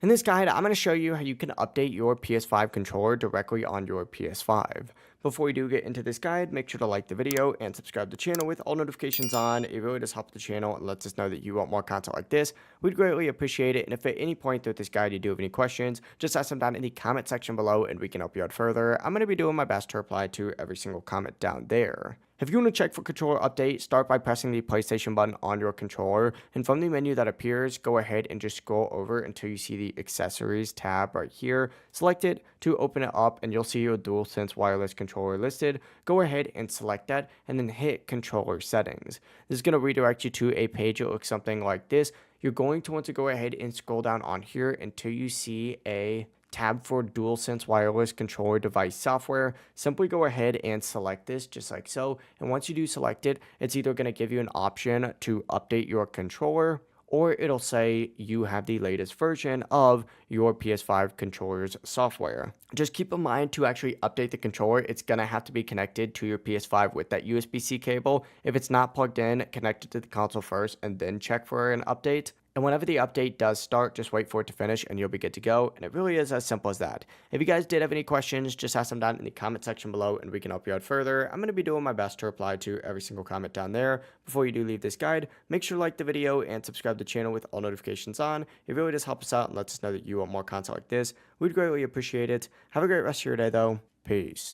In this guide, I'm going to show you how you can update your PS5 controller directly on your PS5. Before we do get into this guide, make sure to like the video and subscribe to the channel with all notifications on. It really does help the channel and lets us know that you want more content like this. We'd greatly appreciate it. And if at any point throughout this guide you do have any questions, just ask them down in the comment section below and we can help you out further. I'm going to be doing my best to reply to every single comment down there. If you want to check for controller update, start by pressing the PlayStation button on your controller, and from the menu that appears, go ahead and just scroll over until you see the accessories tab right here. Select it to open it up and you'll see your DualSense wireless controller listed. Go ahead and select that and then hit controller settings. This is going to redirect you to a page that looks something like this. You're going to want to go ahead and scroll down on here until you see a tab for DualSense wireless controller device software. Simply go ahead and select this just like so. And once you do select it, it's either going to give you an option to update your controller, or it'll say you have the latest version of your PS5 controller's software. Just keep in mind to actually update the controller, it's gonna have to be connected to your PS5 with that USB-C cable. If it's not plugged in, connect it to the console first and then check for an update. And whenever the update does start, just wait for it to finish and you'll be good to go. And it really is as simple as that. If you guys did have any questions, just ask them down in the comment section below and we can help you out further. I'm going to be doing my best to reply to every single comment down there. Before you do leave this guide, make sure to like the video and subscribe to the channel with all notifications on. It really does help us out and lets us know that you want more content like this. We'd greatly appreciate it. Have a great rest of your day though. Peace.